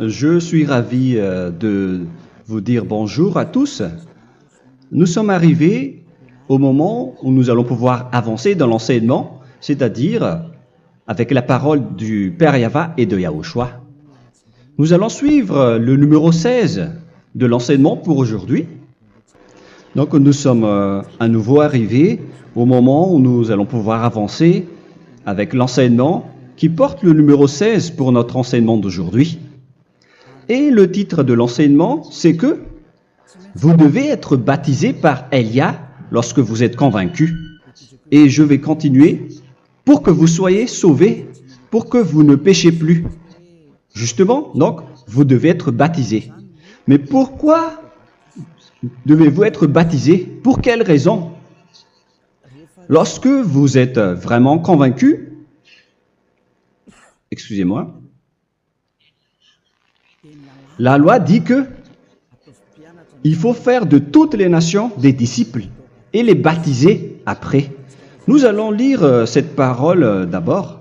Je suis ravi de vous dire bonjour à tous. Nous sommes arrivés au moment où nous allons pouvoir avancer dans l'enseignement, c'est-à-dire avec la parole du Père Yava et de Yahushua. Nous allons suivre le numéro 16 de l'enseignement pour aujourd'hui. Donc nous sommes à nouveau arrivés au moment où nous allons pouvoir avancer avec l'enseignement qui porte le numéro 16 pour notre enseignement d'aujourd'hui. Et le titre de l'enseignement, c'est que vous devez être baptisé par Elia lorsque vous êtes convaincu. Et je vais continuer pour que vous soyez sauvés, pour que vous ne péchez plus. Justement, donc, vous devez être baptisé. Mais pourquoi devez-vous être baptisé? Pour quelle raison? Lorsque vous êtes vraiment convaincu, excusez-moi, la loi dit que il faut faire de toutes les nations des disciples et les baptiser après. Nous allons lire cette parole d'abord,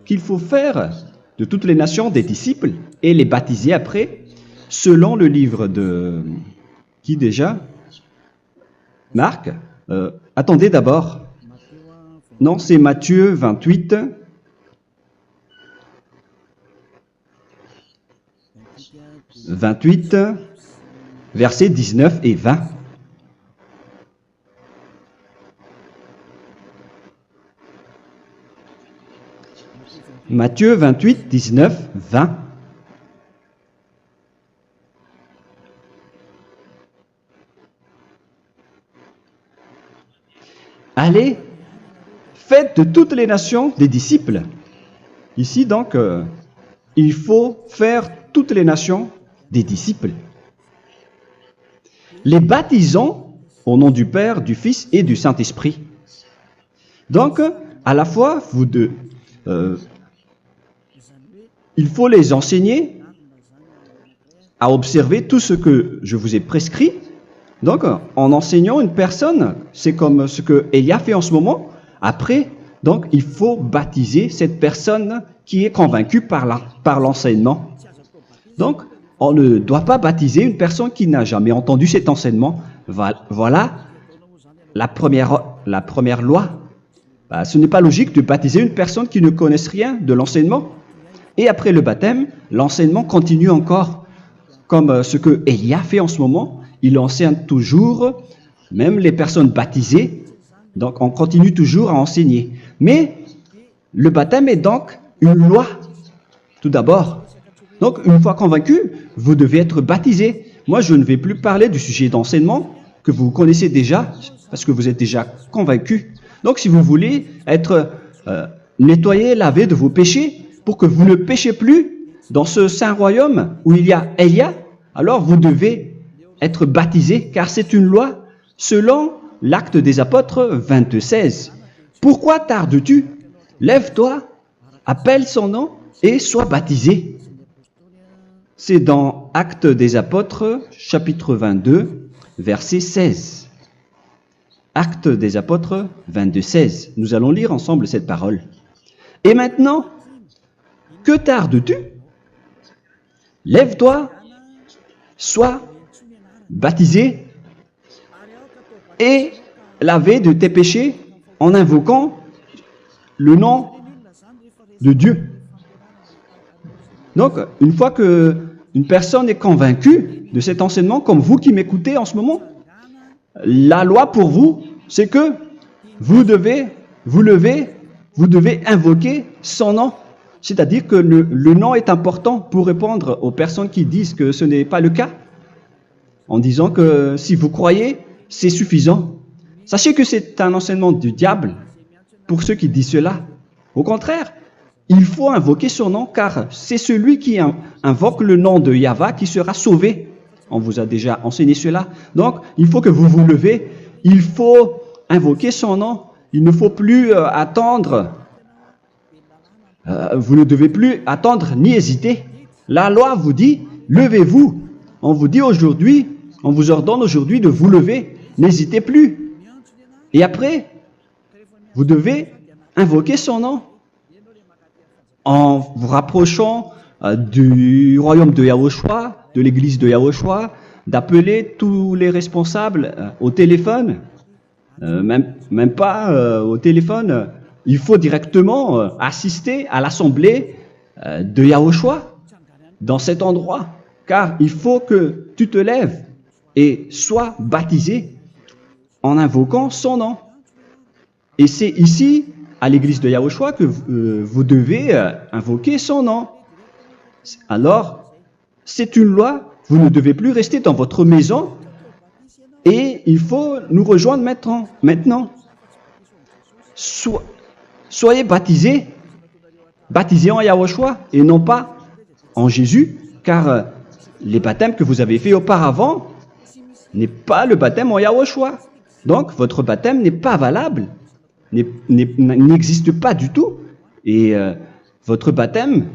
qu'il faut faire de toutes les nations des disciples et les baptiser après, selon le livre de... Qui déjà? Marc. Attendez d'abord. Non, c'est Matthieu 28. Versets 19 et 20. Matthieu 28, 19, 20. Allez, faites de toutes les nations des disciples. Ici donc, il faut faire toutes les nations des disciples. Les baptisons au nom du Père, du Fils et du Saint-Esprit. Donc, à la fois, il faut les enseigner à observer tout ce que je vous ai prescrit. Donc, en enseignant une personne, c'est comme ce que Elia fait en ce moment. Après, donc, il faut baptiser cette personne qui est convaincue par l'enseignement. Donc, on ne doit pas baptiser une personne qui n'a jamais entendu cet enseignement. Voilà la première loi. Ce n'est pas logique de baptiser une personne qui ne connaisse rien de l'enseignement. Et après le baptême, l'enseignement continue encore, comme ce que Elia fait en ce moment. Il enseigne toujours, même les personnes baptisées. Donc, on continue toujours à enseigner. Mais le baptême est donc une loi, tout d'abord. Donc, une fois convaincu, vous devez être baptisé. Moi, je ne vais plus parler du sujet d'enseignement que vous connaissez déjà, parce que vous êtes déjà convaincu. Donc, si vous voulez être nettoyé, lavé de vos péchés, pour que vous ne péchez plus dans ce saint royaume où il y a Elia, alors vous devez être baptisé, car c'est une loi selon l'Acte des Apôtres 22:16. Pourquoi tardes-tu? Lève-toi, appelle son nom et sois baptisé. C'est dans Actes des Apôtres, chapitre 22, verset 16. Actes des Apôtres 22:16. Nous allons lire ensemble cette parole. Et maintenant, que tardes-tu? Lève-toi, sois baptisé et lavé de tes péchés en invoquant le nom de Dieu. Donc, une fois qu'une personne est convaincue de cet enseignement, comme vous qui m'écoutez en ce moment, la loi pour vous, c'est que vous devez invoquer son nom. C'est-à-dire que le nom est important pour répondre aux personnes qui disent que ce n'est pas le cas, en disant que si vous croyez, c'est suffisant. Sachez que c'est un enseignement du diable pour ceux qui disent cela. Au contraire, il faut invoquer son nom, car c'est celui qui invoque le nom de Yahva qui sera sauvé. On vous a déjà enseigné cela. Donc, il faut que vous vous levez, il faut invoquer son nom, il ne faut plus attendre. Vous ne devez plus attendre ni hésiter. La loi vous dit, levez-vous. On vous dit aujourd'hui, on vous ordonne aujourd'hui de vous lever. N'hésitez plus. Et après, vous devez invoquer son nom en vous rapprochant du royaume de Yahushua, de l'église de Yahushua, d'appeler tous les responsables au téléphone, même pas au téléphone. Il faut directement assister à l'assemblée de Yahushua dans cet endroit, car il faut que tu te lèves et sois baptisé en invoquant son nom. Et c'est ici, à l'église de Yahushua, que vous devez invoquer son nom. Alors, c'est une loi, vous ne devez plus rester dans votre maison et il faut nous rejoindre maintenant. Soyez baptisés en Yahushua et non pas en Jésus, car les baptêmes que vous avez faits auparavant n'est pas le baptême en Yahushua. Donc, votre baptême n'est pas valable, n'existe pas du tout. Et votre baptême,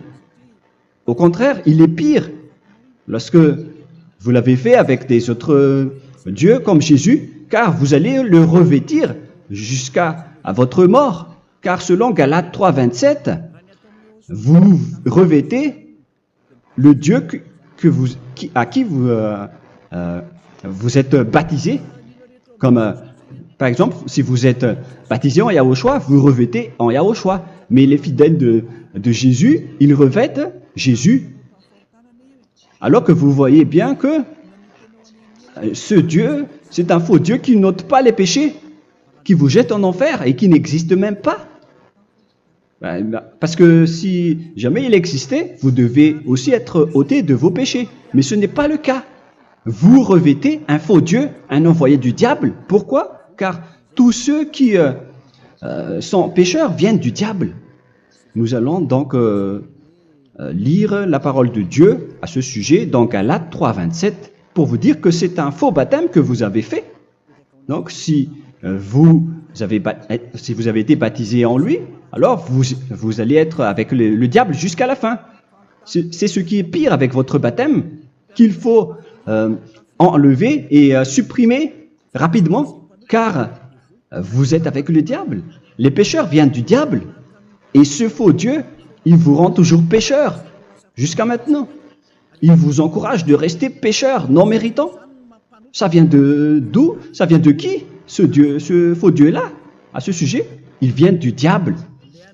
au contraire, il est pire lorsque vous l'avez fait avec des autres dieux comme Jésus, car vous allez le revêtir jusqu'à votre mort. Car selon Galates 3, 27, vous revêtez le Dieu à qui vous êtes baptisé. Comme par exemple, si vous êtes baptisé en Yahushua, vous revêtez en Yahushua. Mais les fidèles de Jésus, ils revêtent Jésus. Alors que vous voyez bien que ce Dieu, c'est un faux Dieu qui n'ôte pas les péchés, qui vous jette en enfer et qui n'existe même pas. Parce que si jamais il existait, vous devez aussi être ôté de vos péchés. Mais ce n'est pas le cas. Vous revêtez un faux Dieu, un envoyé du diable. Pourquoi? Car tous ceux qui sont pécheurs viennent du diable. Nous allons donc lire la parole de Dieu à ce sujet dans Galates 3, 27 pour vous dire que c'est un faux baptême que vous avez fait. Donc si vous avez été baptisé en lui, alors vous allez être avec le diable jusqu'à la fin. C'est ce qui est pire avec votre baptême qu'il faut enlever et supprimer rapidement, car vous êtes avec le diable. Les pécheurs viennent du diable, et ce faux Dieu, il vous rend toujours pécheur, jusqu'à maintenant. Il vous encourage de rester pécheur, non méritant. Ça vient d'où? Ça vient de qui, ce faux Dieu-là? À ce sujet, il vient du diable,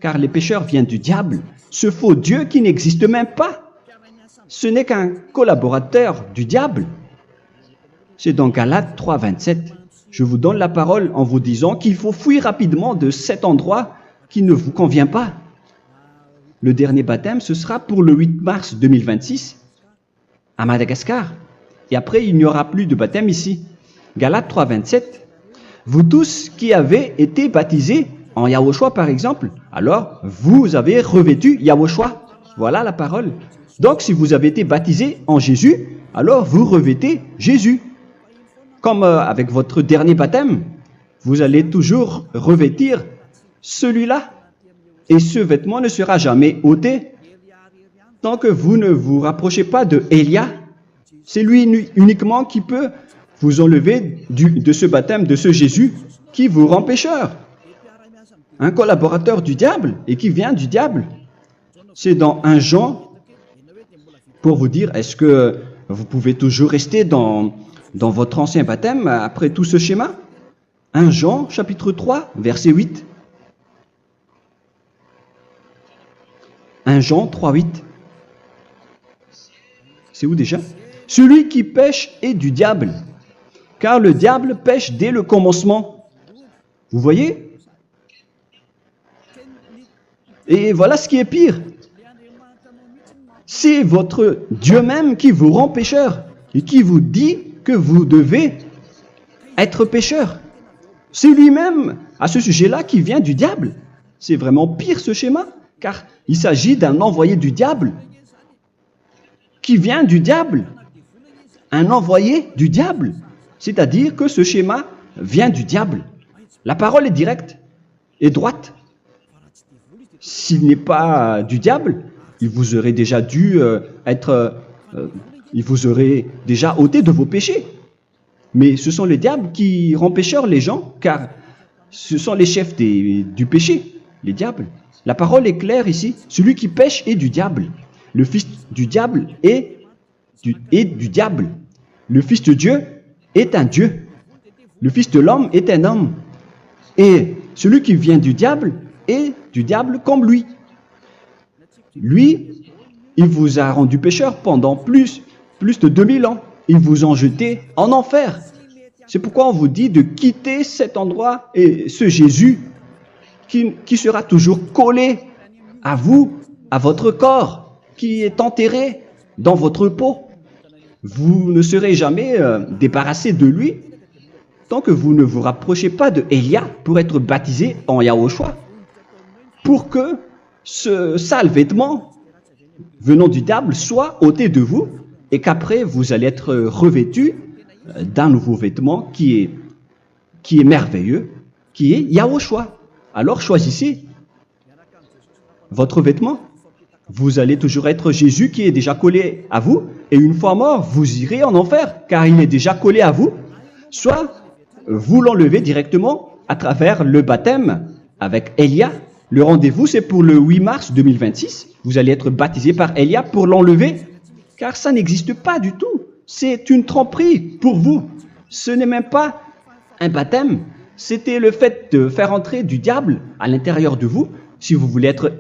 car les pécheurs viennent du diable. Ce faux Dieu qui n'existe même pas. Ce n'est qu'un collaborateur du diable. C'est dans Galates 3, 27. Je vous donne la parole en vous disant qu'il faut fuir rapidement de cet endroit qui ne vous convient pas. Le dernier baptême, ce sera pour le 8 mars 2026 à Madagascar. Et après, il n'y aura plus de baptême ici. Galates 3, 27. Vous tous qui avez été baptisés en Yahushua, par exemple, alors vous avez revêtu Yahushua. Voilà la parole. Donc, si vous avez été baptisé en Jésus, alors vous revêtez Jésus. Comme avec votre dernier baptême, vous allez toujours revêtir celui-là. Et ce vêtement ne sera jamais ôté tant que vous ne vous rapprochez pas de Élia. C'est lui uniquement qui peut vous enlever de ce baptême, de ce Jésus qui vous rend pécheur. Un collaborateur du diable et qui vient du diable. C'est dans 1 Jean, pour vous dire, est-ce que vous pouvez toujours rester dans votre ancien baptême après tout ce schéma? 1 Jean, chapitre 3, verset 8. 1 Jean 3, 8. C'est où déjà? Celui qui pêche est du diable, car le diable pêche dès le commencement. Vous voyez? Et voilà ce qui est pire. C'est votre Dieu même qui vous rend pécheur et qui vous dit que vous devez être pécheur. C'est lui-même, à ce sujet-là, qui vient du diable. C'est vraiment pire ce schéma, car il s'agit d'un envoyé du diable qui vient du diable. Un envoyé du diable. C'est-à-dire que ce schéma vient du diable. La parole est directe et droite. S'il n'est pas du diable, il vous aurait déjà dû il vous aurait déjà ôté de vos péchés. Mais ce sont les diables qui rendent pécheurs les gens, car ce sont les chefs du péché, les diables. La parole est claire ici, celui qui pêche est du diable. le fils du diable est du diable. Le fils de Dieu est un Dieu. Le fils de l'homme est un homme. Et celui qui vient du diable est du diable comme lui. Lui, il vous a rendu pécheur pendant plus de 2000 ans. Il vous a jeté en enfer. C'est pourquoi on vous dit de quitter cet endroit et ce Jésus qui sera toujours collé à vous, à votre corps, qui est enterré dans votre peau. Vous ne serez jamais débarrassé de lui tant que vous ne vous rapprochez pas de Élia pour être baptisé en Yahushua, pour que ce sale vêtement venant du diable soit ôté de vous et qu'après vous allez être revêtu d'un nouveau vêtement qui est merveilleux, qui est Yahushua. Alors choisissez votre vêtement. Vous allez toujours être Jésus qui est déjà collé à vous, et une fois mort, vous irez en enfer, car il est déjà collé à vous. Soit vous l'enlevez directement à travers le baptême avec Élia. Le rendez-vous, c'est pour le 8 mars 2026. Vous allez être baptisé par Élia pour l'enlever, car ça n'existe pas du tout. C'est une tromperie pour vous. Ce n'est même pas un baptême. C'était le fait de faire entrer du diable à l'intérieur de vous. Si vous voulez être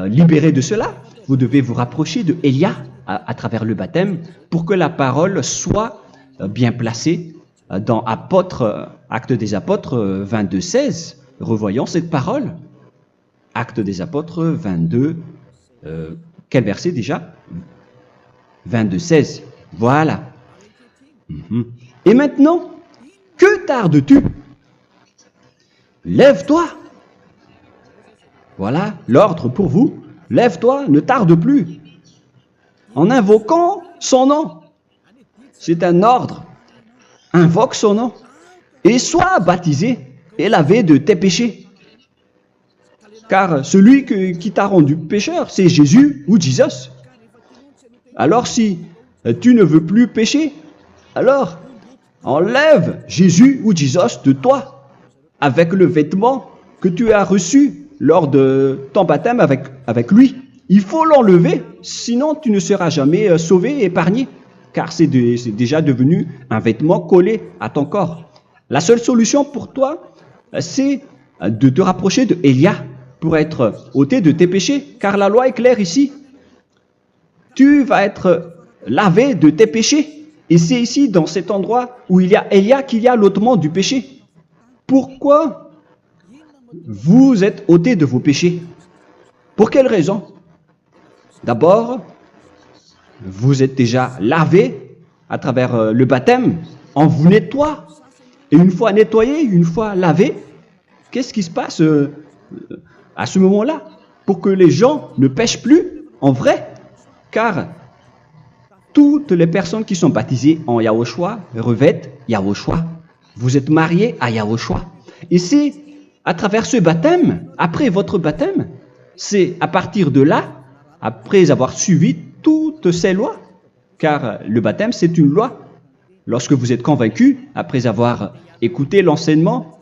libéré de cela, vous devez vous rapprocher de Élia à travers le baptême pour que la parole soit bien placée dans Actes des Apôtres 22:16. Revoyons cette parole. Actes des Apôtres 22, quel verset déjà? 22:16. Voilà. Et maintenant, que tardes-tu? Lève-toi. Voilà l'ordre pour vous. Lève-toi, ne tarde plus. En invoquant son nom. C'est un ordre. Invoque son nom. Et sois baptisé et lavé de tes péchés. Car celui qui t'a rendu pécheur, c'est Jésus ou Jesus. Alors si tu ne veux plus pécher, alors enlève Jésus ou Jesus de toi avec le vêtement que tu as reçu lors de ton baptême avec lui. Il faut l'enlever, sinon tu ne seras jamais sauvé, épargné, car c'est déjà devenu un vêtement collé à ton corps. La seule solution pour toi, c'est de te rapprocher de Élia pour être ôté de tes péchés, car la loi est claire ici. Tu vas être lavé de tes péchés, et c'est ici, dans cet endroit où il y a Élia, qu'il y a l'ôtement du péché. Pourquoi vous êtes ôtés de vos péchés? Pour quelle raison? D'abord, vous êtes déjà lavé à travers le baptême. On vous nettoie. Et une fois nettoyé, une fois lavé, qu'est-ce qui se passe à ce moment-là? Pour que les gens ne pêchent plus en vrai. Car toutes les personnes qui sont baptisées en Yahushua revêtent Yahushua. Vous êtes mariés à Yahushua. Et c'est à travers ce baptême, après votre baptême, c'est à partir de là, après avoir suivi toutes ces lois, car le baptême c'est une loi. Lorsque vous êtes convaincu, après avoir écouté l'enseignement,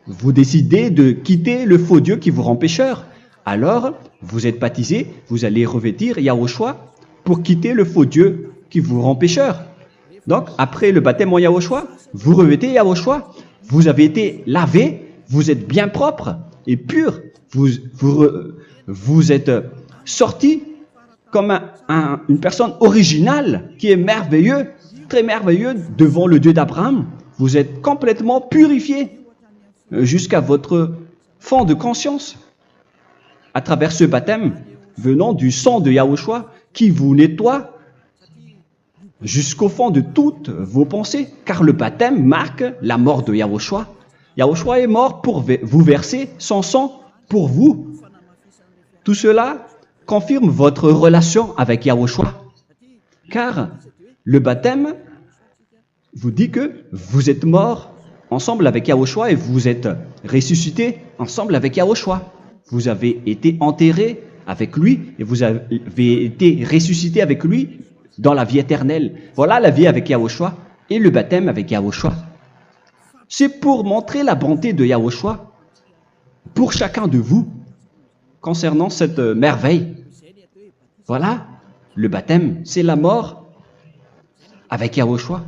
vous décidez de quitter le faux Dieu qui vous rend pécheur. Alors, vous êtes baptisé, vous allez revêtir Yahushua pour quitter le faux Dieu qui vous rend pécheur. Donc, après le baptême en Yahushua, vous revêtez Yahushua, vous avez été lavé, vous êtes bien propre et pur, vous êtes sorti comme une personne originale qui est merveilleux, très merveilleux devant le Dieu d'Abraham. Vous êtes complètement purifié jusqu'à votre fond de conscience à travers ce baptême venant du sang de Yahushua qui vous nettoie jusqu'au fond de toutes vos pensées, car le baptême marque la mort de Yahushua. Yahushua est mort pour vous verser son sang pour vous. Tout cela confirme votre relation avec Yahushua, car le baptême vous dit que vous êtes mort ensemble avec Yahushua et vous êtes ressuscité ensemble avec Yahushua. Vous avez été enterré avec lui et vous avez été ressuscité avec lui dans la vie éternelle. Voilà la vie avec Yahushua et le baptême avec Yahushua. C'est pour montrer la bonté de Yahushua pour chacun de vous concernant cette merveille. Voilà le baptême, c'est la mort avec Yahushua.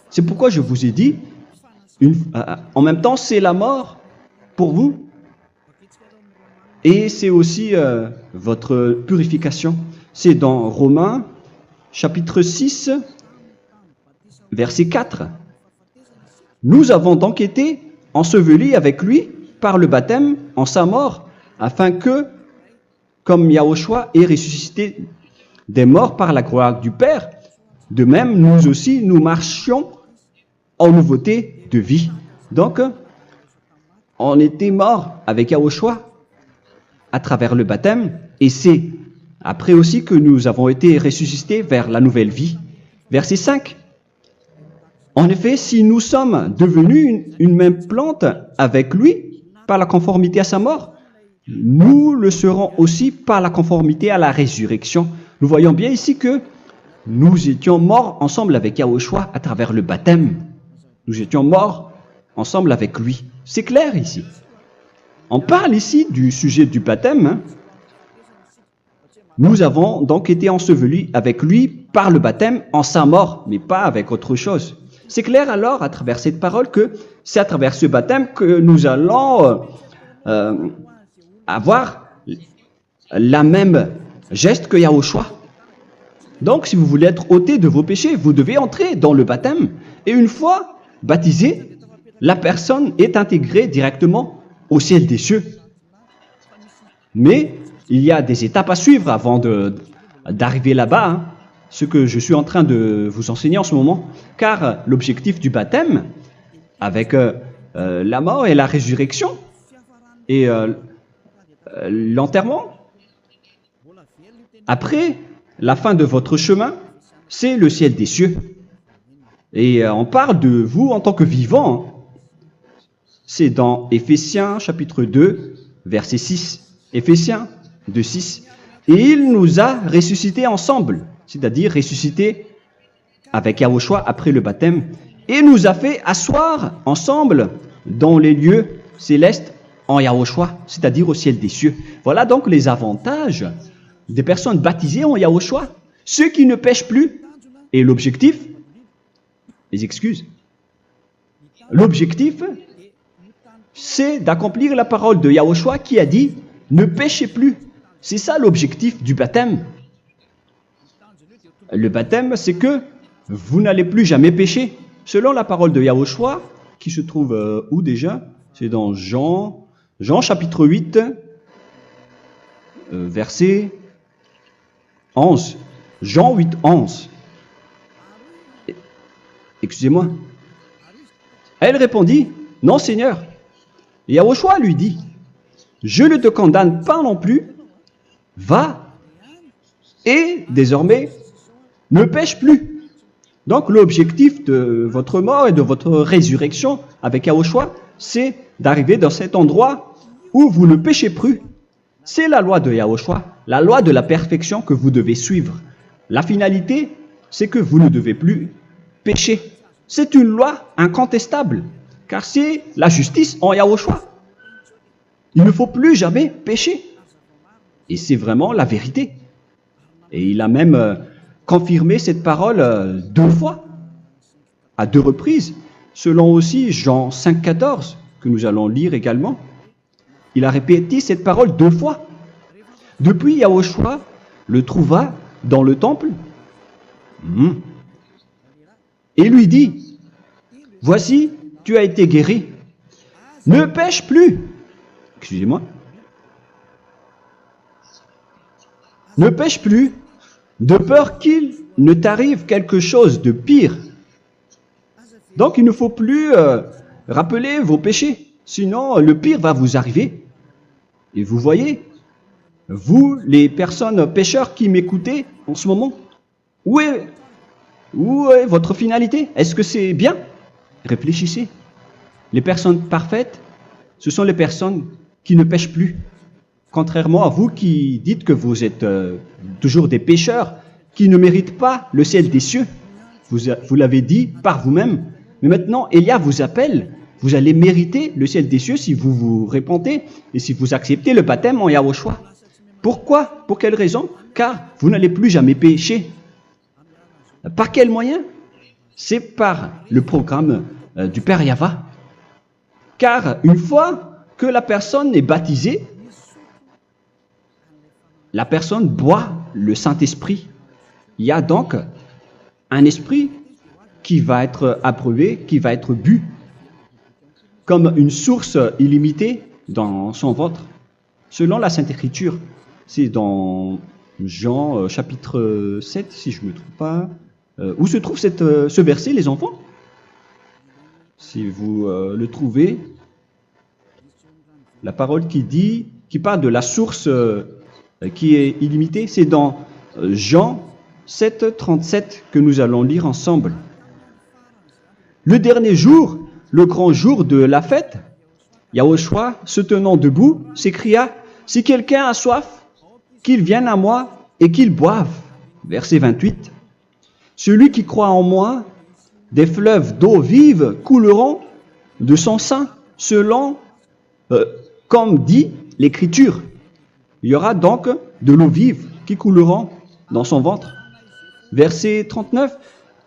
C'est pourquoi je vous ai dit, en même temps, c'est la mort pour vous. Et c'est aussi votre purification. C'est dans Romains, chapitre 6, verset 4. Nous avons donc été ensevelis avec lui par le baptême en sa mort, afin que, comme Yahushua est ressuscité des morts par la gloire du Père, de même, nous aussi, nous marchions en nouveauté de vie. Donc, on était morts avec Yahushua à travers le baptême, et c'est après aussi que nous avons été ressuscités vers la nouvelle vie. Verset 5. En effet, si nous sommes devenus une même plante avec lui par la conformité à sa mort, nous le serons aussi par la conformité à la résurrection. Nous voyons bien ici que nous étions morts ensemble avec Yahushua à travers le baptême. Nous étions morts ensemble avec lui. C'est clair ici. On parle ici du sujet du baptême. Nous avons donc été ensevelis avec lui par le baptême en sa mort, mais pas avec autre chose. C'est clair alors à travers cette parole que c'est à travers ce baptême que nous allons avoir la même geste que Yahushua. Donc, si vous voulez être ôté de vos péchés, vous devez entrer dans le baptême. Et une fois baptisé, la personne est intégrée directement au ciel des cieux. Mais il y a des étapes à suivre avant d'arriver là-bas, ce que je suis en train de vous enseigner en ce moment. Car l'objectif du baptême, avec la mort et la résurrection, et l'enterrement, après la fin de votre chemin, c'est le ciel des cieux. Et on parle de vous en tant que vivant. C'est dans Éphésiens chapitre 2, verset 6. Éphésiens 2, 6. Et il nous a ressuscités ensemble, c'est-à-dire ressuscités avec Yahushua après le baptême, et nous a fait asseoir ensemble dans les lieux célestes en Yahushua, c'est-à-dire au ciel des cieux. Voilà donc les avantages des personnes baptisées en Yahushua, ceux qui ne pêchent plus. Et l'objectif, les excuses, l'objectif, c'est d'accomplir la parole de Yahushua qui a dit « Ne péchez plus ». C'est ça l'objectif du baptême. Le baptême, c'est que vous n'allez plus jamais pécher. Selon la parole de Yahushua, qui se trouve où déjà? C'est dans Jean chapitre 8, verset 11. Jean 8, 11. Excusez-moi. Elle répondit, « Non, Seigneur. » Yahushua lui dit, « Je ne te condamne pas non plus. Va et désormais ne pêche plus. » Donc l'objectif de votre mort et de votre résurrection avec Yahushua, c'est d'arriver dans cet endroit où vous ne péchez plus. C'est la loi de Yahushua, la loi de la perfection que vous devez suivre. La finalité, c'est que vous ne devez plus pécher. C'est une loi incontestable, car c'est la justice en Yahushua. Il ne faut plus jamais pécher. Et c'est vraiment la vérité. Et il a même confirmé cette parole 2 fois, à 2 reprises, selon aussi Jean 5, 14, que nous allons lire également. Il a répété cette parole 2 fois. Depuis, Yahushua le trouva dans le temple et lui dit, « Voici, tu as été guéri. Ne pêche plus. » Excusez-moi. Ne pêche plus, de peur qu'il ne t'arrive quelque chose de pire. Donc, il ne faut plus rappeler vos péchés, sinon le pire va vous arriver. Et vous voyez, vous, les personnes pécheurs qui m'écoutez en ce moment, où est votre finalité? Est-ce que c'est bien? Réfléchissez. Les personnes parfaites, ce sont les personnes qui ne pêchent plus. Contrairement à vous qui dites que vous êtes toujours des pécheurs qui ne méritent pas le ciel des cieux. Vous l'avez dit par vous-même. Mais maintenant, Élia vous appelle. Vous allez mériter le ciel des cieux si vous vous repentez et si vous acceptez le baptême en Yahushua. Pourquoi? Pour quelle raison? Car vous n'allez plus jamais pécher. Par quel moyen? C'est par le programme du Père Yahva. Car une fois que la personne est baptisée, la personne boit le Saint-Esprit. Il y a donc un esprit qui va être approuvé, qui va être bu, comme une source illimitée dans son ventre, selon la Sainte Écriture. C'est dans Jean chapitre 7, si je ne me trompe pas. Où se trouve ce verset, les enfants? Si vous le trouvez, la parole qui parle de la source qui est illimitée, c'est dans Jean 7, 37 que nous allons lire ensemble. Le dernier jour, le grand jour de la fête, Yahushua, se tenant debout, s'écria, « Si quelqu'un a soif, qu'il vienne à moi et qu'il boive. » Verset 28. « Celui qui croit en moi, des fleuves d'eau vive couleront de son sein, selon, comme dit l'Écriture. » Il y aura donc de l'eau vive qui couleront dans son ventre. Verset 39.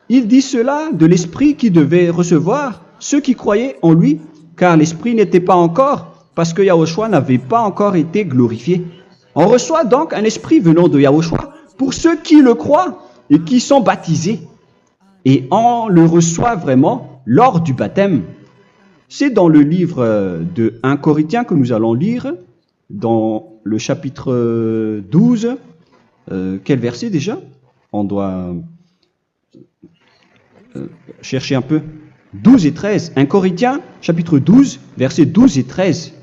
Il dit cela de l'Esprit qui devait recevoir ceux qui croyaient en lui, car l'Esprit n'était pas encore, parce que Yahushua n'avait pas encore été glorifié. On reçoit donc un Esprit venant de Yahushua pour ceux qui le croient et qui sont baptisés. Et on le reçoit vraiment lors du baptême. C'est dans le livre de 1 Corinthiens que nous allons lire, dans le chapitre 12. Quel verset déjà? On doit chercher un peu. 12 et 13. 1 Corinthiens, chapitre 12, versets 12 et 13.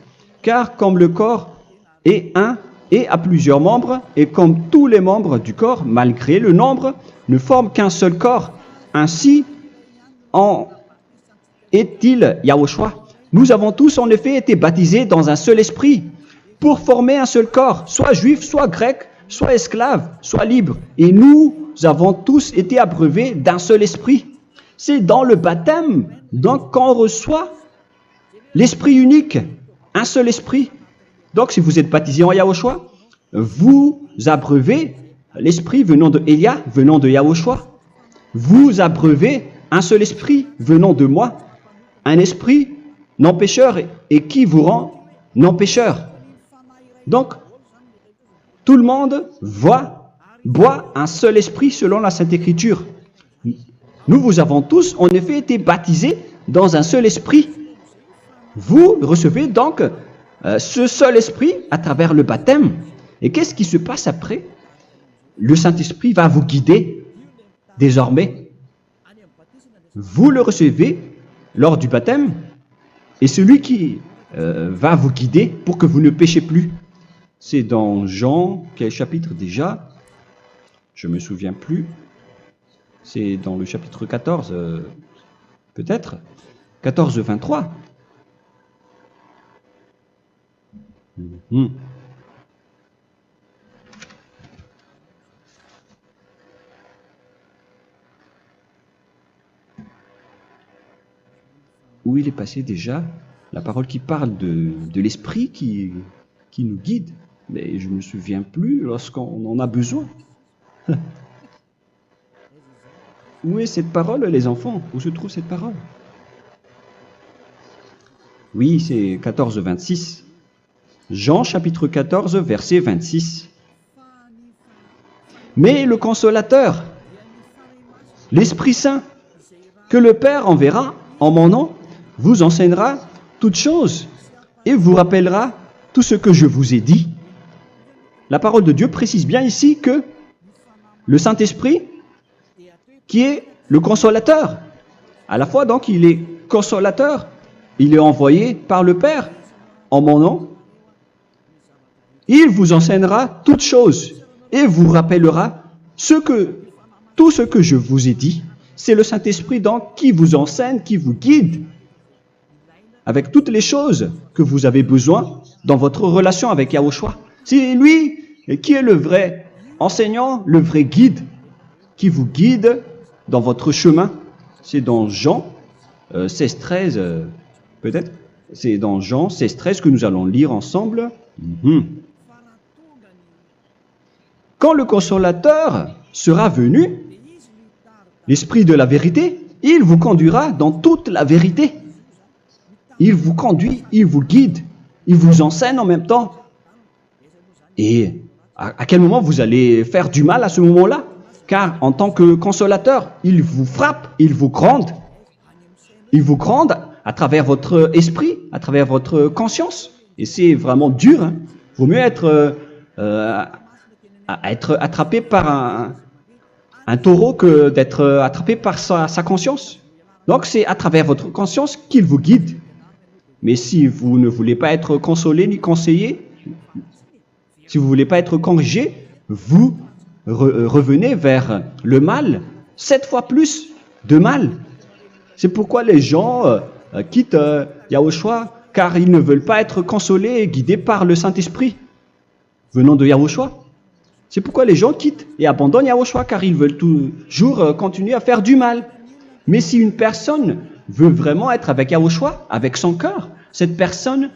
Car comme le corps est un et a plusieurs membres, et comme tous les membres du corps, malgré le nombre, ne forment qu'un seul corps, ainsi en est-il Yahushua. Nous avons tous en effet été baptisés dans un seul esprit, pour former un seul corps, soit juif, soit grec, soit esclave, soit libre. Et nous avons tous été abreuvés d'un seul esprit. C'est dans le baptême, donc, qu'on reçoit l'esprit unique, un seul esprit. Donc, si vous êtes baptisé en Yahushua, vous abreuvez l'esprit venant de Elia, venant de Yahushua. Vous abreuvez un seul esprit venant de moi, un esprit non pécheur et qui vous rend non pécheur. Donc, tout le monde boit un seul esprit selon la Sainte Écriture. Nous vous avons tous en effet été baptisés dans un seul esprit. Vous recevez donc ce seul esprit à travers le baptême. Et qu'est-ce qui se passe après? Le Saint-Esprit va vous guider désormais. Vous le recevez lors du baptême et celui qui va vous guider pour que vous ne péchez plus. C'est dans Jean, quel chapitre déjà? Je ne me souviens plus. C'est dans le chapitre 14, peut-être. 14, 23. Où il est passé déjà? La parole qui parle de l'esprit qui nous guide. Mais je ne me souviens plus lorsqu'on en a besoin. Où est cette parole, les enfants? Où se trouve cette parole? Oui, c'est 14, 26. Jean, chapitre 14, verset 26. Mais le Consolateur, l'Esprit Saint, que le Père enverra en mon nom, vous enseignera toutes choses et vous rappellera tout ce que je vous ai dit. La parole de Dieu précise bien ici que le Saint-Esprit, qui est le consolateur, à la fois donc il est consolateur, il est envoyé par le Père en mon nom, il vous enseignera toutes choses et vous rappellera tout ce que je vous ai dit. C'est le Saint-Esprit donc qui vous enseigne, qui vous guide avec toutes les choses que vous avez besoin dans votre relation avec Yahushua. C'est lui qui est le vrai enseignant, le vrai guide, qui vous guide dans votre chemin. C'est dans Jean 16, 13, peut-être. C'est dans Jean 16, 13 que nous allons lire ensemble. Quand le consolateur sera venu, l'Esprit de la vérité, il vous conduira dans toute la vérité. Il vous conduit, il vous guide, il vous enseigne en même temps. Et à quel moment vous allez faire du mal à ce moment-là? Car en tant que consolateur, il vous frappe, il vous gronde. Il vous gronde à travers votre esprit, à travers votre conscience. Et c'est vraiment dur. Hein. Vaut mieux être attrapé par un taureau que d'être attrapé par sa conscience. Donc c'est à travers votre conscience qu'il vous guide. Mais si vous ne voulez pas être consolé ni conseillé, si vous ne voulez pas être corrigé, vous revenez vers le mal, 7 fois plus de mal. C'est pourquoi les gens quittent Yahushua, car ils ne veulent pas être consolés et guidés par le Saint-Esprit venant de Yahushua. C'est pourquoi les gens quittent et abandonnent Yahushua, car ils veulent toujours continuer à faire du mal. Mais si une personne veut vraiment être avec Yahushua, avec son cœur, cette personne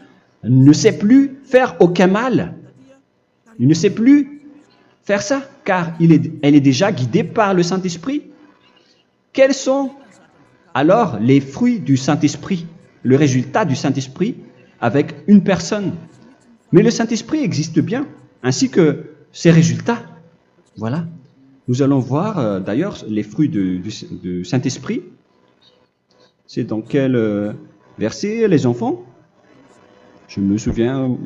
ne sait plus faire aucun mal. Il ne sait plus faire ça, car elle est déjà guidée par le Saint-Esprit. Quels sont alors les fruits du Saint-Esprit, le résultat du Saint-Esprit avec une personne? Mais le Saint-Esprit existe bien, ainsi que ses résultats. Voilà. Nous allons voir d'ailleurs les fruits du Saint-Esprit. C'est dans quel verset, les enfants? Je ne me souviens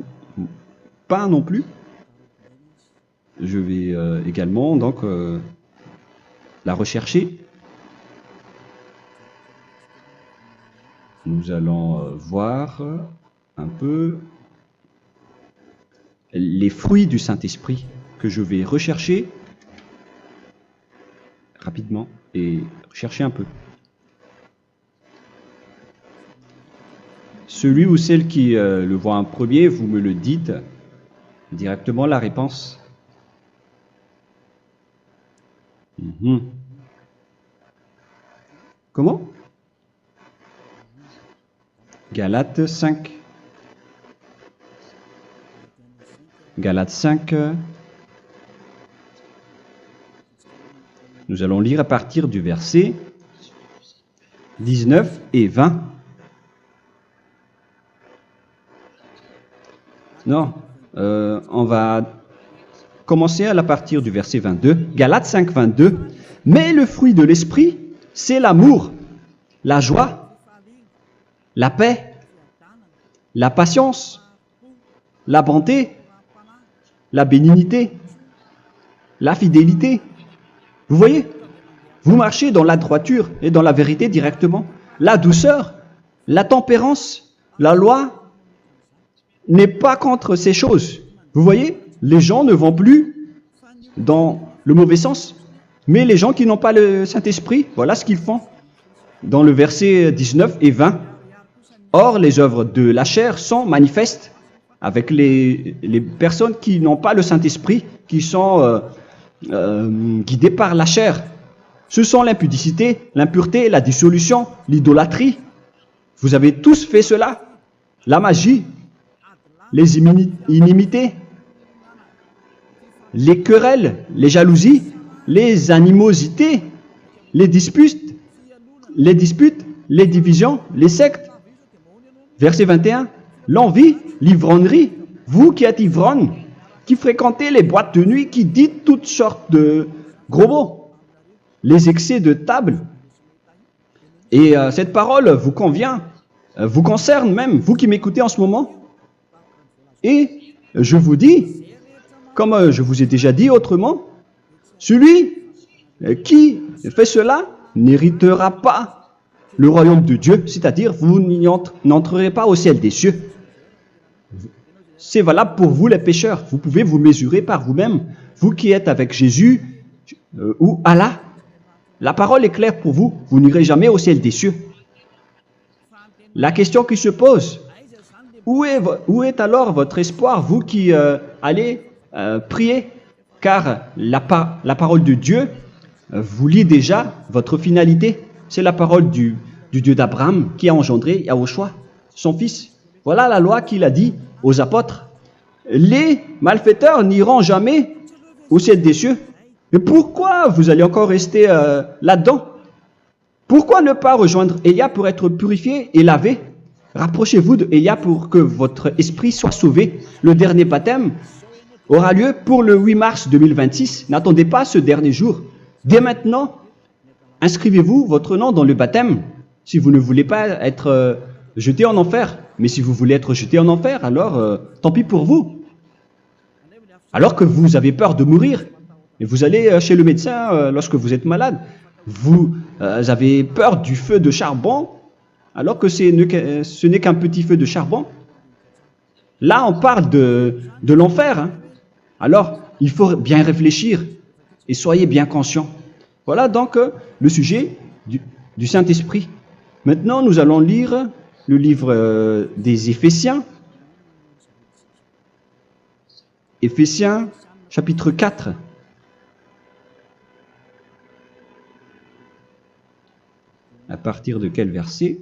pas non plus. Je vais également donc la rechercher. Nous allons voir un peu les fruits du Saint-Esprit que je vais rechercher rapidement et chercher un peu. Celui ou celle qui le voit en premier, vous me le dites directement la réponse. Comment? Galates 5. Galates 5. Nous allons lire à partir du verset 19 et 20. Non, on va commencer à partir du verset 22. Galates 5, 22. Mais le fruit de l'esprit, c'est l'amour, la joie, la paix, la patience, la bonté, la bénignité, la fidélité. Vous voyez? Vous marchez dans la droiture et dans la vérité directement. La douceur, la tempérance, la loi n'est pas contre ces choses. Vous voyez? Les gens ne vont plus dans le mauvais sens. Mais les gens qui n'ont pas le Saint-Esprit, voilà ce qu'ils font. Dans le verset 19 et 20. Or, les œuvres de la chair sont manifestes avec les personnes qui n'ont pas le Saint-Esprit, qui sont guidées par la chair. Ce sont l'impudicité, l'impureté, la dissolution, l'idolâtrie. Vous avez tous fait cela. La magie, les inimités, les querelles, les jalousies, les animosités, les disputes, les divisions, les sectes. Verset 21, l'envie, l'ivrognerie, vous qui êtes ivrognes, qui fréquentez les boîtes de nuit, qui dites toutes sortes de gros mots, les excès de table. Et cette parole vous convient, vous concerne même, vous qui m'écoutez en ce moment. Et je vous dis, comme je vous ai déjà dit autrement, celui qui fait cela n'héritera pas le royaume de Dieu, c'est-à-dire vous n'entrerez pas au ciel des cieux. C'est valable pour vous les pécheurs. Vous pouvez vous mesurer par vous-même, vous qui êtes avec Jésus ou Allah. La parole est claire pour vous, vous n'irez jamais au ciel des cieux. La question qui se pose, où est alors votre espoir, vous qui allez prier? Car la parole de Dieu vous lit déjà votre finalité. C'est la parole du Dieu d'Abraham qui a engendré Yahushua, son fils. Voilà la loi qu'il a dit aux apôtres. Les malfaiteurs n'iront jamais au ciel des cieux. Mais pourquoi vous allez encore rester là-dedans? Pourquoi ne pas rejoindre Élia pour être purifié et lavé? Rapprochez-vous de Élia pour que votre esprit soit sauvé. Le dernier baptême aura lieu pour le 8 mars 2026. N'attendez pas ce dernier jour. Dès maintenant, inscrivez-vous votre nom dans le baptême si vous ne voulez pas être jeté en enfer. Mais si vous voulez être jeté en enfer, alors tant pis pour vous. Alors que vous avez peur de mourir, et vous allez chez le médecin lorsque vous êtes malade, vous avez peur du feu de charbon, alors que ce n'est qu'un petit feu de charbon. Là, on parle de l'enfer. Hein. Alors, il faut bien réfléchir et soyez bien conscients. Voilà donc le sujet du Saint-Esprit. Maintenant, nous allons lire le livre des Éphésiens. Éphésiens, chapitre 4. À partir de quel verset?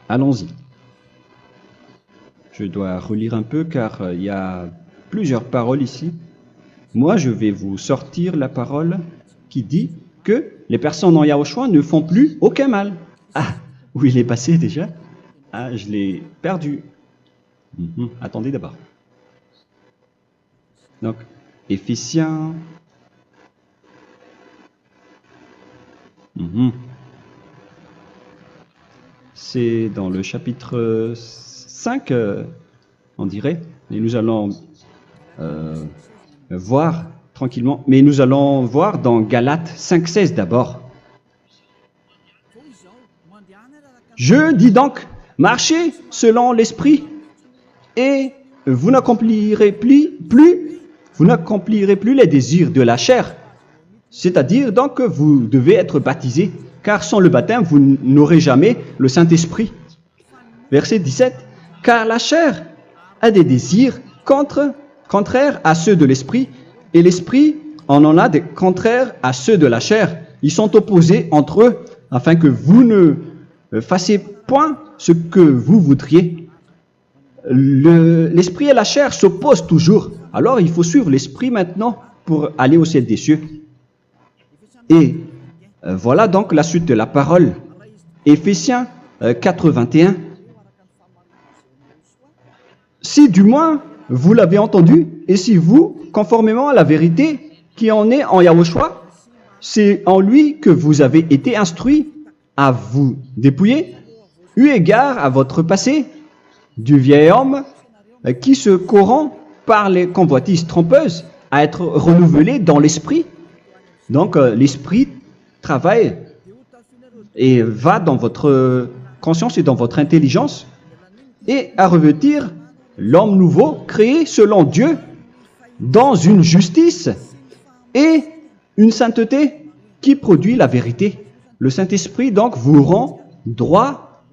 Allons-y. Je dois relire un peu car il y a plusieurs paroles ici. Moi, je vais vous sortir la parole qui dit que les personnes en Yahushua ne font plus aucun mal. Ah, où il est passé déjà? Ah, je l'ai perdu. Attendez d'abord. Donc, Éphésiens. C'est dans le chapitre 5, on dirait. Et nous allons voir tranquillement. Mais nous allons voir dans Galates 5,16 d'abord. Je dis donc, marchez selon l'esprit et vous n'accomplirez plus les désirs de la chair. C'est-à-dire donc que vous devez être baptisé, car sans le baptême, vous n'aurez jamais le Saint-Esprit. Verset 17. Car la chair a des désirs contraires à ceux de l'esprit, et l'esprit en a des contraires à ceux de la chair. Ils sont opposés entre eux, afin que vous ne fassiez point ce que vous voudriez. L'esprit et la chair s'opposent toujours. Alors il faut suivre l'esprit maintenant pour aller au ciel des cieux. Et voilà donc la suite de la parole. Éphésiens 4:21. Si du moins vous l'avez entendu, et si vous, conformément à la vérité qui en est en Yahushua, c'est en lui que vous avez été instruits à vous dépouiller, eu égard à votre passé, du vieil homme qui se corrompt par les convoitises trompeuses, à être renouvelé dans l'esprit. Donc l'esprit travaille et va dans votre conscience et dans votre intelligence et à revêtir l'homme nouveau créé selon Dieu dans une justice et une sainteté qui produit la vérité. Le Saint-Esprit donc vous rend droit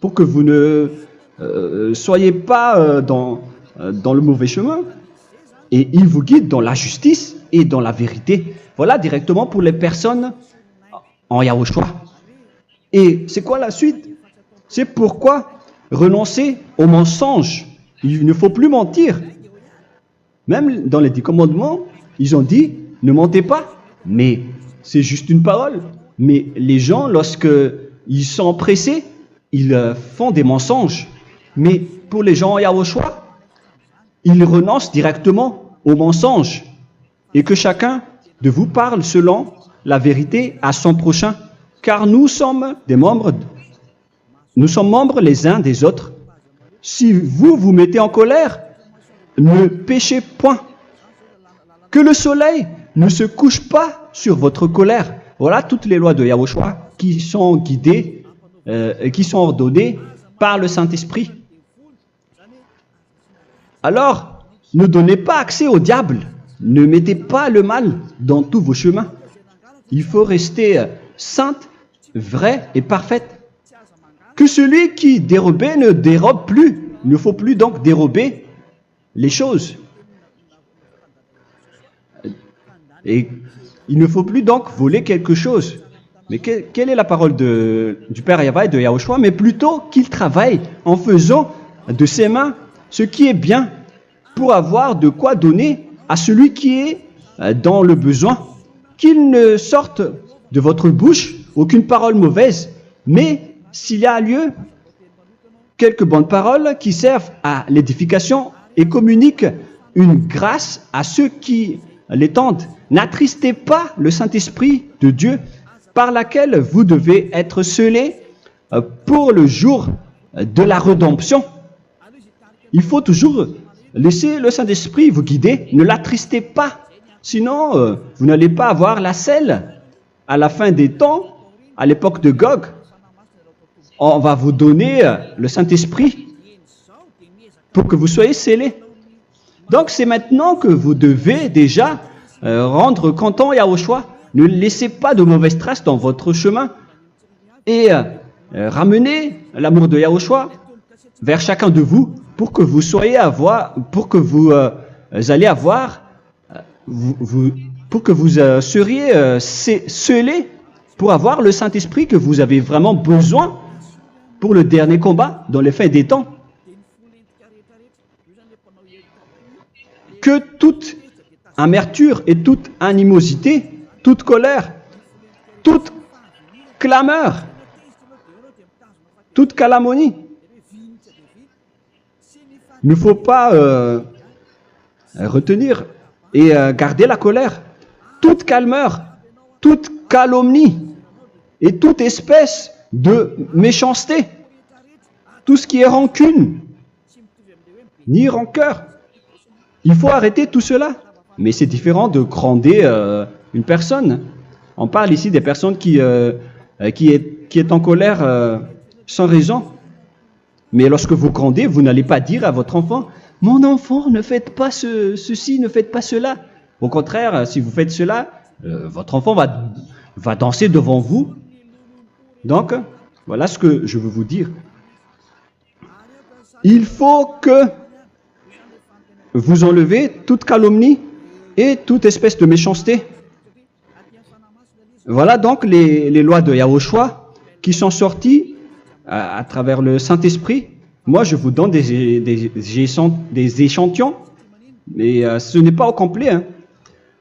pour que vous ne soyez pas dans le mauvais chemin et il vous guide dans la justice et dans la vérité. Voilà directement pour les personnes en Yahushua. Et c'est quoi la suite? C'est pourquoi renoncer au mensonge. Il ne faut plus mentir. Même dans les 10 commandements, ils ont dit ne mentez pas. Mais c'est juste une parole. Mais les gens, lorsqu'ils sont pressés, ils font des mensonges. Mais pour les gens en Yahushua, ils renoncent directement au mensonge. Et que chacun de vous parle selon la vérité à son prochain. Car nous sommes membres les uns des autres. Si vous vous mettez en colère, ne péchez point. Que le soleil ne se couche pas sur votre colère. Voilà toutes les lois de Yahushua qui sont guidées, qui sont ordonnées par le Saint-Esprit. Alors, ne donnez pas accès au diable. Ne mettez pas le mal dans tous vos chemins. Il faut rester sainte, vraie et parfaite. Que celui qui dérobait ne dérobe plus. Il ne faut plus donc dérober les choses. Et il ne faut plus donc voler quelque chose. Mais quelle est la parole du Père Yahweh et de Yahushua? Mais plutôt qu'il travaille en faisant de ses mains ce qui est bien, pour avoir de quoi donner à celui qui est dans le besoin. Qu'il ne sorte de votre bouche aucune parole mauvaise, mais s'il y a lieu, quelques bonnes paroles qui servent à l'édification et communiquent une grâce à ceux qui l'étendent. N'attristez pas le Saint-Esprit de Dieu, par laquelle vous devez être scellés pour le jour de la rédemption. Il faut toujours laisser le Saint-Esprit vous guider, ne l'attristez pas, sinon vous n'allez pas avoir la selle. À la fin des temps, à l'époque de Gog, on va vous donner le Saint-Esprit pour que vous soyez scellés. Donc c'est maintenant que vous devez déjà rendre content Yahushua. Ne laissez pas de mauvaises traces dans votre chemin et ramenez l'amour de Yahushua vers chacun de vous pour que vous soyez seriez scellés pour avoir le Saint-Esprit que vous avez vraiment besoin pour le dernier combat dans les fins des temps. Que toute amertume et toute animosité, toute colère, toute clameur, toute calomnie, il ne faut pas retenir et garder la colère. Toute clameur, toute calomnie et toute espèce de méchanceté, tout ce qui est rancune, ni rancœur. Il faut arrêter tout cela. Mais c'est différent de gronder une personne. On parle ici des personnes qui est en colère sans raison. Mais lorsque vous grondez, vous n'allez pas dire à votre enfant « Mon enfant, ne faites pas ceci, ne faites pas cela ». Au contraire, si vous faites cela, votre enfant va danser devant vous. Donc, voilà ce que je veux vous dire. Il faut que vous enlevez toute calomnie et toute espèce de méchanceté. Voilà donc les lois de Yahushua qui sont sorties à travers le Saint-Esprit. Moi, je vous donne des échantillons, mais ce n'est pas au complet. Hein.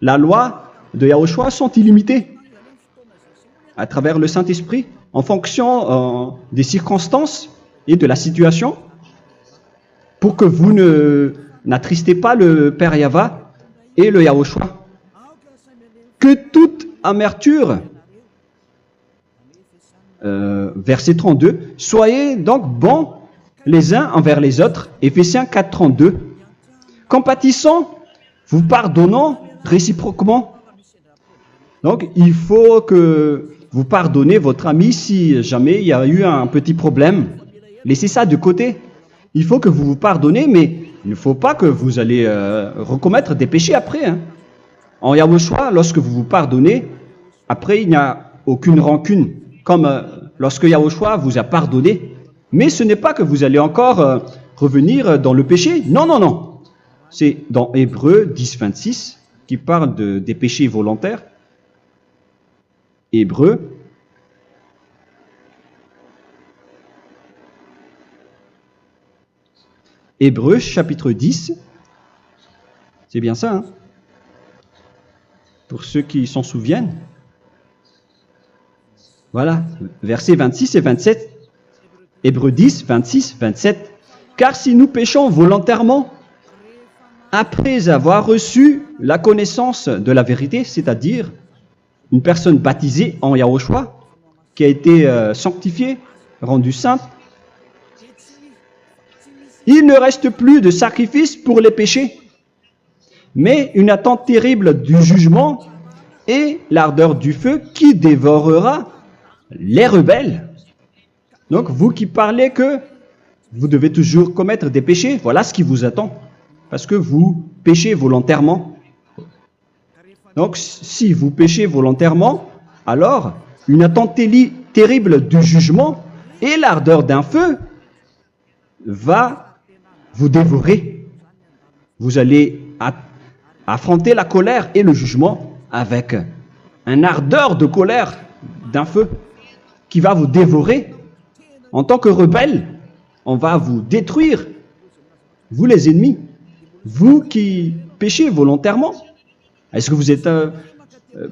La loi de Yahushua sont illimitées à travers le Saint-Esprit en fonction des circonstances et de la situation pour que vous n'attristez pas le Père Yahva et le Yahushua. Que toute amertume, verset 32, soyez donc bons les uns envers les autres, Éphésiens 4, 32, compatissant, vous pardonnant réciproquement. Donc, il faut que vous pardonnez votre ami si jamais il y a eu un petit problème. Laissez ça de côté. Il faut que vous vous pardonnez, mais il ne faut pas que vous allez recommettre des péchés après. Hein. En Yahushua, lorsque vous vous pardonnez, après il n'y a aucune rancune, comme lorsque Yahushua vous a pardonné. Mais ce n'est pas que vous allez encore revenir dans le péché. Non, non, non. C'est dans Hébreux 10, 26 qui parle des péchés volontaires. Hébreux. Hébreux chapitre 10. C'est bien ça, hein? Pour ceux qui s'en souviennent. Voilà, versets 26 et 27. Hébreux 10, 26, 27. Car si nous péchons volontairement, après avoir reçu la connaissance de la vérité, c'est-à-dire une personne baptisée en Yahushua, qui a été sanctifiée, rendue sainte, il ne reste plus de sacrifice pour les péchés, mais une attente terrible du jugement et l'ardeur du feu qui dévorera les rebelles. Donc, vous qui parlez que vous devez toujours commettre des péchés, voilà ce qui vous attend, parce que vous péchez volontairement. Donc, si vous péchez volontairement, alors une attente terrible du jugement et l'ardeur d'un feu va vous dévorer. Vous allez affronter la colère et le jugement avec une ardeur de colère d'un feu qui va vous dévorer. En tant que rebelle, on va vous détruire vous les ennemis, vous qui péchez volontairement. Est-ce que vous n'êtes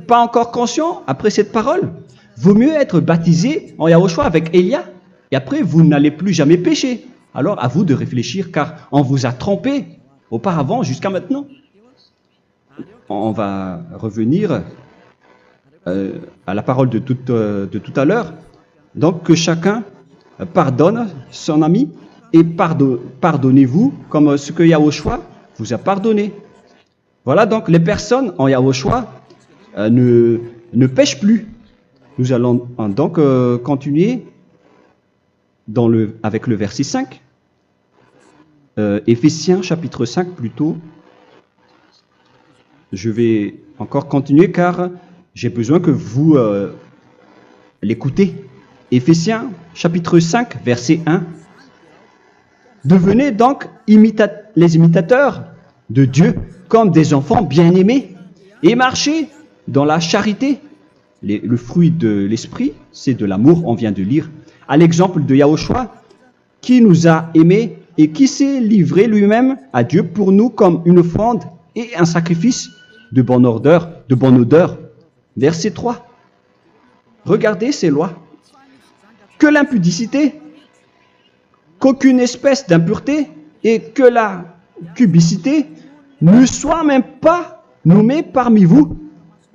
pas encore conscient après cette parole? Vaut mieux être baptisé en Yahushua avec Elia, et après vous n'allez plus jamais pécher. Alors à vous de réfléchir, car on vous a trompé auparavant jusqu'à maintenant. On va revenir à la parole de tout à l'heure. Donc que chacun pardonne son ami et pardonnez-vous comme ce que Yahushua vous a pardonné. Voilà, donc les personnes en Yahushua ne pêchent plus. Nous allons donc continuer avec le verset 5. Éphésiens chapitre 5 plutôt. Je vais encore continuer car j'ai besoin que vous l'écoutez. Éphésiens chapitre 5 verset 1. Devenez donc les imitateurs de Dieu comme des enfants bien-aimés et marchez dans la charité. Le fruit de l'esprit, c'est de l'amour, on vient de lire, à l'exemple de Yahushua qui nous a aimés et qui s'est livré lui-même à Dieu pour nous comme une offrande et un sacrifice de bonne odeur. Verset 3. Regardez ces lois. Que l'impudicité, qu'aucune espèce d'impureté et que la cubicité ne soient même pas nommés parmi vous,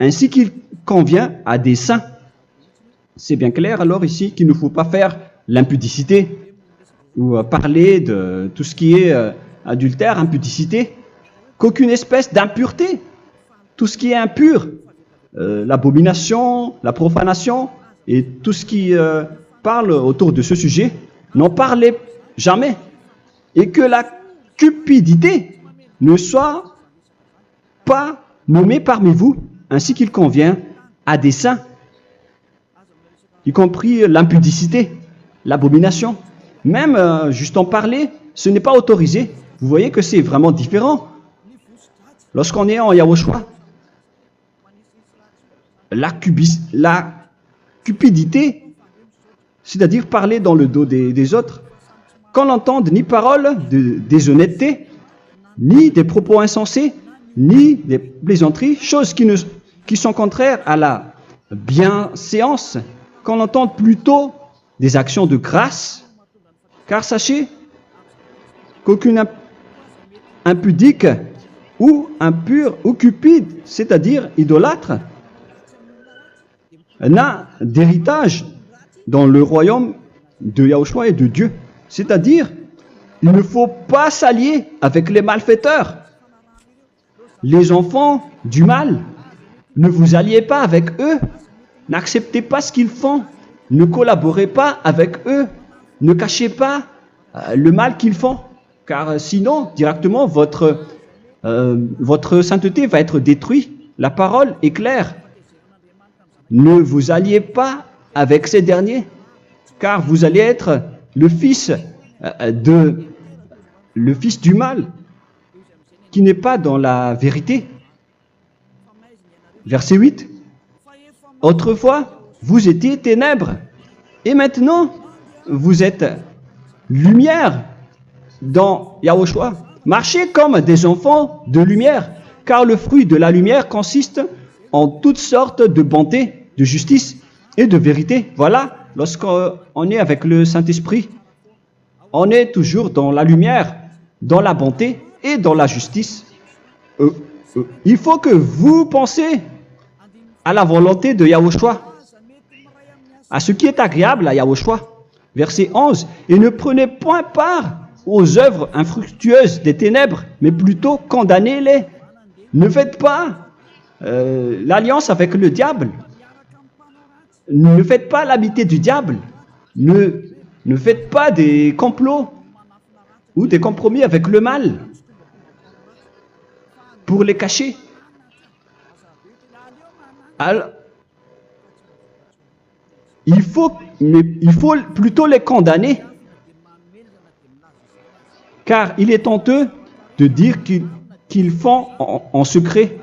ainsi qu'il convient à des saints. C'est bien clair alors ici qu'il ne faut pas faire l'impudicité ou parler de tout ce qui est adultère, impudicité, qu'aucune espèce d'impureté, tout ce qui est impur, l'abomination, la profanation et tout ce qui parle autour de ce sujet, n'en parlez jamais. Et que la cupidité ne soit pas nommée parmi vous, ainsi qu'il convient à des saints, y compris l'impudicité, l'abomination. Même juste en parler, ce n'est pas autorisé. Vous voyez que c'est vraiment différent. Lorsqu'on est en Yahushua, la cupidité, c'est-à-dire parler dans le dos des autres, qu'on n'entende ni parole de déshonnêteté, ni des propos insensés, ni des plaisanteries, choses qui sont contraires à la bienséance, qu'on entende plutôt des actions de grâce, car sachez qu'aucune impudique ou impure ou cupide, c'est-à-dire idolâtre, n'a d'héritage dans le royaume de Yahushua et de Dieu. C'est-à-dire, il ne faut pas s'allier avec les malfaiteurs. Les enfants du mal, ne vous alliez pas avec eux. N'acceptez pas ce qu'ils font. Ne collaborez pas avec eux. Ne cachez pas le mal qu'ils font. Car sinon, directement, votre sainteté va être détruite. La parole est claire. Ne vous alliez pas avec ces derniers, car vous allez être le fils du mal, qui n'est pas dans la vérité. Verset 8. Autrefois, vous étiez ténèbres, et maintenant, vous êtes lumière dans Yahushua. Marchez comme des enfants de lumière, car le fruit de la lumière consiste en toutes sortes de bonté, de justice et de vérité. Voilà, lorsqu'on est avec le Saint-Esprit, on est toujours dans la lumière, dans la bonté et dans la justice. Il faut que vous pensiez à la volonté de Yahushua, à ce qui est agréable à Yahushua. Verset 11. Et ne prenez point part aux œuvres infructueuses des ténèbres, mais plutôt condamnez-les. Ne faites pas l'alliance avec le diable. Ne faites pas l'amitié du diable. Ne faites pas des complots ou des compromis avec le mal pour les cacher. Alors, il faut plutôt les condamner, car il est honteux de dire qu'ils font en secret.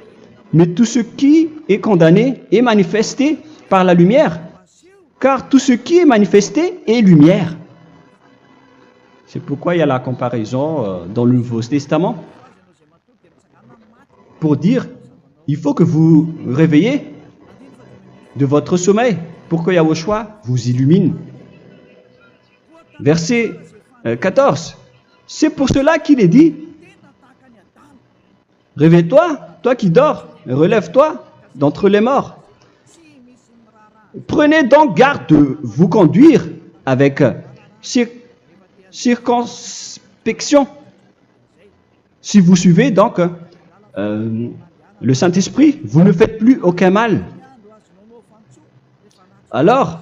Mais tout ce qui est condamné est manifesté par la lumière, car tout ce qui est manifesté est lumière. C'est pourquoi il y a la comparaison dans le Nouveau Testament pour dire, il faut que vous réveillez de votre sommeil pour que Yahushua vous illumine. Verset 14. C'est pour cela qu'il est dit, réveille-toi, toi qui dors, relève-toi d'entre les morts. Prenez donc garde de vous conduire avec circonspection. Si vous suivez donc le Saint-Esprit, vous ne faites plus aucun mal. Alors,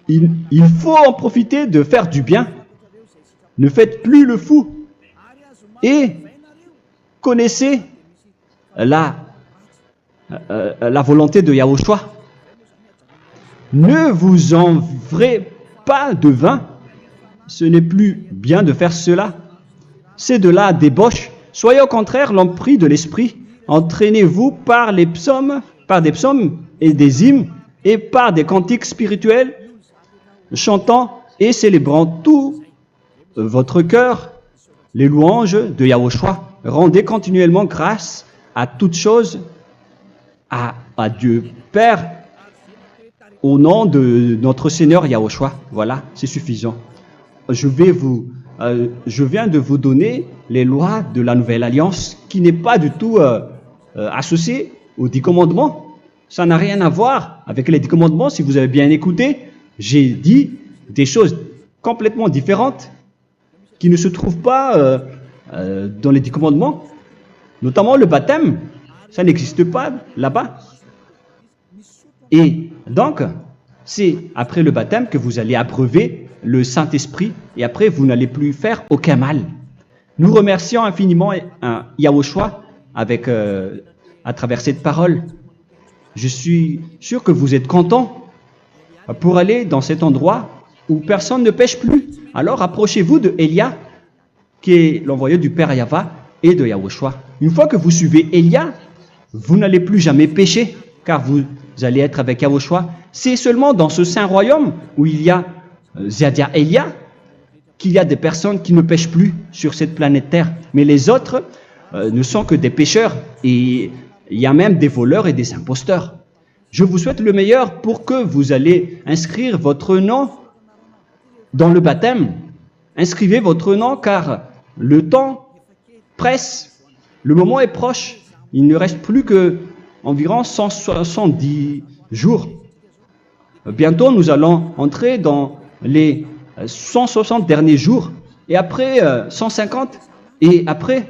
il faut en profiter de faire du bien. Ne faites plus le fou. Et connaissez la volonté de Yahushua. Ne vous envrez pas de vin. Ce n'est plus bien de faire cela. C'est de la débauche. Soyez au contraire l'empris de l'esprit. Entraînez-vous par des psaumes et des hymnes et par des cantiques spirituels, chantant et célébrant tout votre cœur les louanges de Yahushua. Rendez continuellement grâce à toutes choses à Dieu Père au nom de notre Seigneur Yahushua. Voilà, c'est suffisant. Je viens de vous donner les lois de la Nouvelle Alliance qui n'est pas du tout associée aux 10 commandements. Ça n'a rien à voir avec les 10 commandements. Si vous avez bien écouté, j'ai dit des choses complètement différentes qui ne se trouvent pas dans les 10 commandements. Notamment le baptême, ça n'existe pas là-bas. Et donc, c'est après le baptême que vous allez abreuver le Saint-Esprit et après vous n'allez plus faire aucun mal. Nous remercions infiniment Yahushua à travers cette parole. Je suis sûr que vous êtes contents pour aller dans cet endroit où personne ne pêche plus. Alors approchez-vous de Élia, qui est l'envoyé du Père Yahva et de Yahushua. Une fois que vous suivez Élia, vous n'allez plus jamais pécher, car vous allez être avec Yahushua. C'est seulement dans ce saint royaume où il y a Ziadia Elia qu'il y a des personnes qui ne pêchent plus sur cette planète Terre. Mais les autres ne sont que des pécheurs et il y a même des voleurs et des imposteurs. Je vous souhaite le meilleur pour que vous allez inscrire votre nom dans le baptême. Inscrivez votre nom car le temps presse, le moment est proche. Il ne reste plus que environ 170 jours. Bientôt, nous allons entrer dans les 160 derniers jours et après 150 et après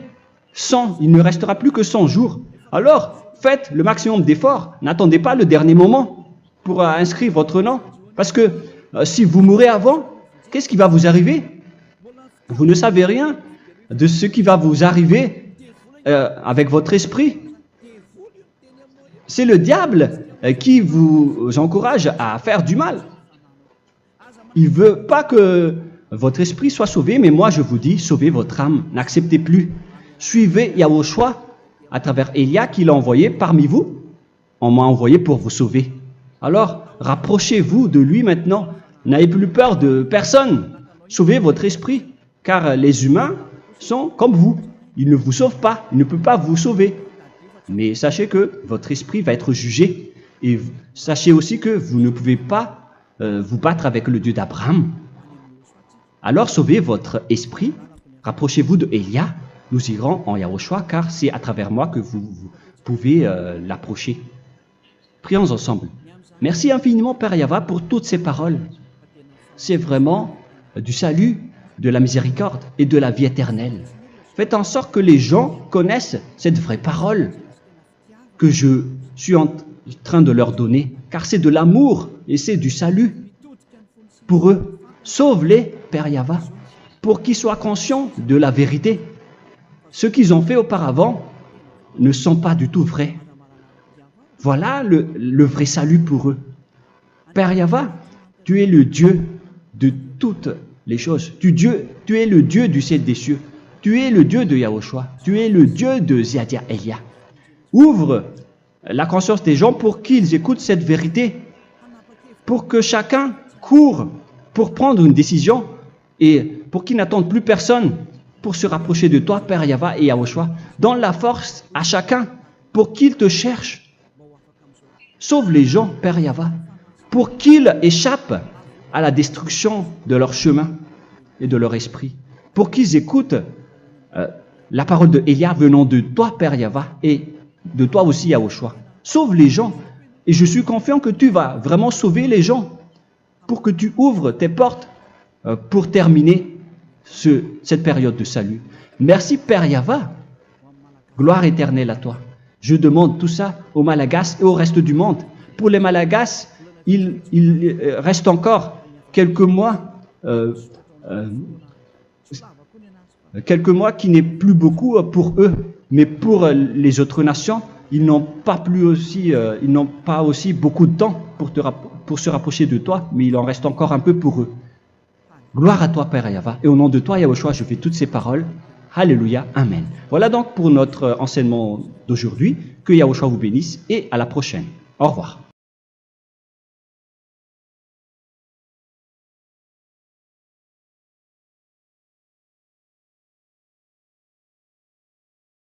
100. Il ne restera plus que 100 jours. Alors, faites le maximum d'efforts. N'attendez pas le dernier moment pour inscrire votre nom. Parce que si vous mourrez avant, qu'est-ce qui va vous arriver? Vous ne savez rien de ce qui va vous arriver avec votre esprit. C'est le diable qui vous encourage à faire du mal. Il ne veut pas que votre esprit soit sauvé, mais moi je vous dis, sauvez votre âme. N'acceptez plus. Suivez Yahushua à travers Élia qu'il a envoyé parmi vous. On m'a envoyé pour vous sauver. Alors, rapprochez-vous de lui maintenant. N'ayez plus peur de personne. Sauvez votre esprit, car les humains sont comme vous. Ils ne vous sauvent pas, ils ne peuvent pas vous sauver. Mais sachez que votre esprit va être jugé. Et sachez aussi que vous ne pouvez pas vous battre avec le Dieu d'Abraham. Alors sauvez votre esprit. Rapprochez-vous de Élia. Nous irons en Yahushua, car c'est à travers moi que vous pouvez l'approcher. Prions ensemble. Merci infiniment, Père Yahva, pour toutes ces paroles. C'est vraiment du salut, de la miséricorde et de la vie éternelle. Faites en sorte que les gens connaissent cette vraie parole que je suis en train de leur donner, car c'est de l'amour et c'est du salut pour eux. Sauve-les, Père Yahva, pour qu'ils soient conscients de la vérité. Ce qu'ils ont fait auparavant ne sont pas du tout vrais. Voilà le vrai salut pour eux. Père Yahva, tu es le Dieu de toutes les choses. Tu es le Dieu du ciel des cieux. Tu es le Dieu de Yahushua. Tu es le Dieu de Ziadia Elia. Ouvre la conscience des gens pour qu'ils écoutent cette vérité, pour que chacun court pour prendre une décision et pour qu'ils n'attendent plus personne pour se rapprocher de toi, Père Yahweh et Yahushua. Donne la force à chacun pour qu'ils te cherchent. Sauve les gens, Père Yahweh, pour qu'ils échappent à la destruction de leur chemin et de leur esprit, pour qu'ils écoutent la parole de Élia venant de toi, Père Yahweh, et de toi aussi, Yahushua. Sauve les gens, et je suis confiant que tu vas vraiment sauver les gens pour que tu ouvres tes portes pour terminer cette période de salut. Merci, Père Yahweh. Gloire éternelle à toi. Je demande tout ça aux Malagasy et au reste du monde. Pour les Malagasy, il reste encore quelques mois qui n'est plus beaucoup pour eux, mais pour les autres nations, ils n'ont pas aussi beaucoup de temps pour se rapprocher de toi, mais il en reste encore un peu pour eux. Gloire à toi, Père Yahweh, et au nom de toi, Yahushua, je fais toutes ces paroles. Alléluia, Amen. Voilà donc pour notre enseignement d'aujourd'hui. Que Yahushua vous bénisse et à la prochaine. Au revoir.